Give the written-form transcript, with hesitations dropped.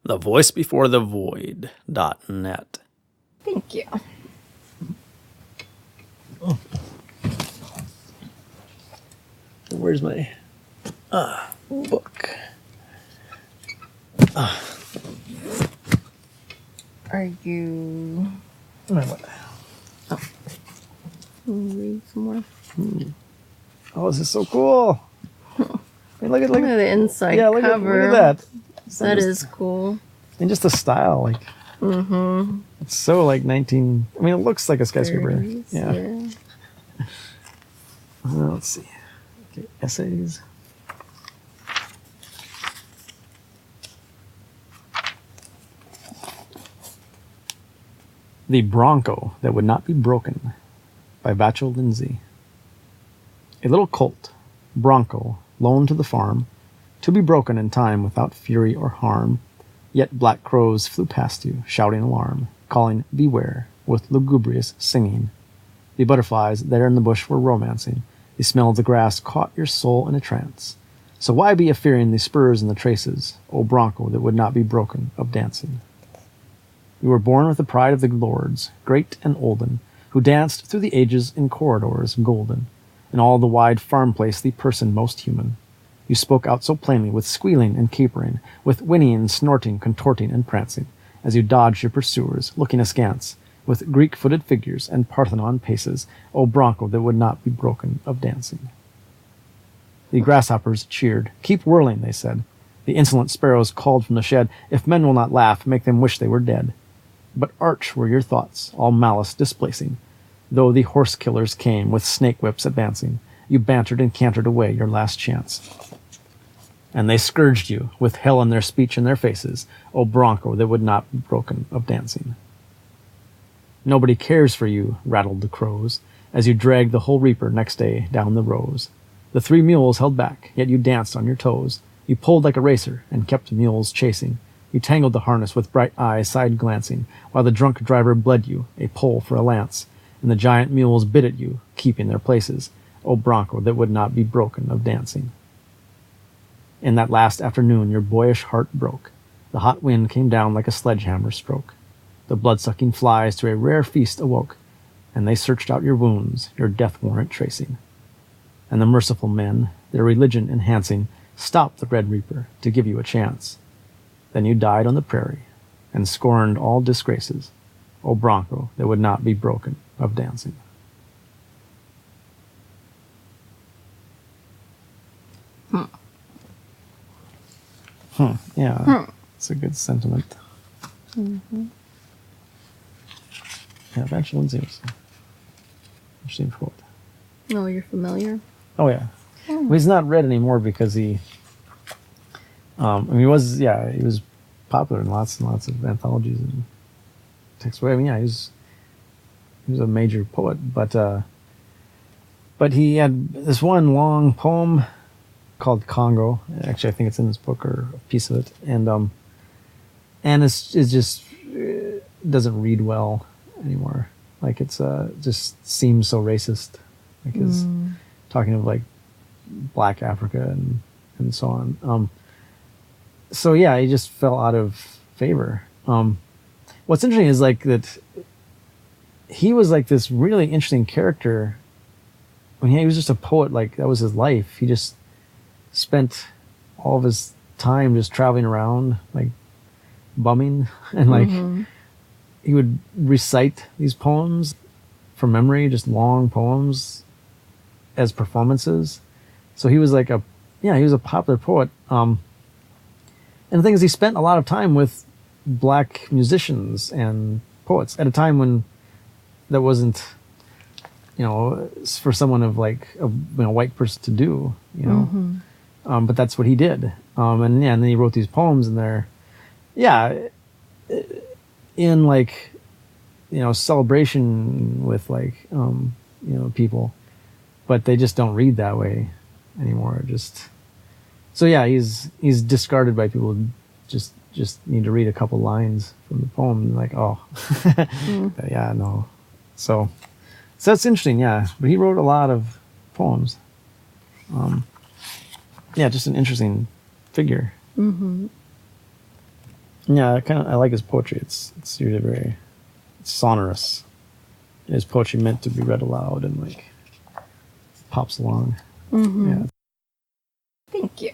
thevoicebeforethevoid.net. Thank you. Oh. Where's my book? Are you... Oh. Read some more. Oh, this is so cool. I mean, look at the inside cover. Look at that. That is cool. And just the style, like. Mm-hmm. It's so like 19. I mean, it looks like a skyscraper. 30s, yeah. Let's see. Okay, essays. The Bronco That Would Not Be Broken by Vachel Lindsay. A little colt, bronco, loaned to the farm, to be broken in time without fury or harm. Yet black crows flew past you, shouting alarm, calling beware, with lugubrious singing. The butterflies there in the bush were romancing. The smell of the grass caught your soul in a trance. So why be a-fearing the spurs and the traces, O bronco that would not be broken of dancing? You were born with the pride of the lords, great and olden, who danced through the ages in corridors golden. In all the wide farm place the person most human. You spoke out so plainly with squealing and capering, with whinnying, snorting, contorting, and prancing, as you dodged your pursuers, looking askance, with Greek-footed figures and Parthenon paces, O bronco that would not be broken of dancing. The grasshoppers cheered. Keep whirling, they said. The insolent sparrows called from the shed, If men will not laugh, make them wish they were dead. But arch were your thoughts, all malice displacing. Though the horse killers came, with snake whips advancing, you bantered and cantered away your last chance. And they scourged you, with hell in their speech and their faces, O bronco that would not be broken of dancing. Nobody cares for you, rattled the crows, as you dragged the whole reaper next day down the rows. The 3 mules held back, yet you danced on your toes. You pulled like a racer, and kept the mules chasing. You tangled the harness with bright eyes side-glancing, while the drunk driver bled you, a pole for a lance, and the giant mules bit at you, keeping their places, O bronco that would not be broken of dancing. In that last afternoon your boyish heart broke. The hot wind came down like a sledgehammer stroke. The blood-sucking flies to a rare feast awoke, and they searched out your wounds, your death warrant tracing. And the merciful men, their religion enhancing, stopped the Red Reaper to give you a chance. Then you died on the prairie, and scorned all disgraces, O bronco that would not be broken of dancing. Yeah, it's a good sentiment. Mm-hmm. Yeah, Vachel Lindsay was an interesting quote. Oh, you're familiar? Oh, yeah. Well, he's not read anymore because he he was popular in lots and lots of anthologies and texts. I mean, yeah, he was a major poet, but he had this one long poem called Congo. Actually, I think it's in this book or a piece of it, and it's just it doesn't read well anymore. Like it's just seems so racist. Like is talking of like Black Africa and so on. So yeah, he just fell out of favor. What's interesting is like that he was like this really interesting character when he was just a poet. Like that was his life. He just spent all of his time just traveling around, like bumming, and like he would recite these poems from memory, just long poems as performances. So he was like he was a popular poet. And the thing is, he spent a lot of time with Black musicians and poets at a time when that wasn't, for someone of like a white person to do, but that's what he did. And then he wrote these poems, and they're, in like, celebration with like, people, but they just don't read that way anymore. So yeah, he's discarded by people who just need to read a couple lines from the poem and like, yeah, no. So that's interesting, yeah. But he wrote a lot of poems. Just an interesting figure. Yeah, I like his poetry. It's usually very sonorous. His poetry meant to be read aloud and like pops along. Mm-hmm. Yeah. Thank you.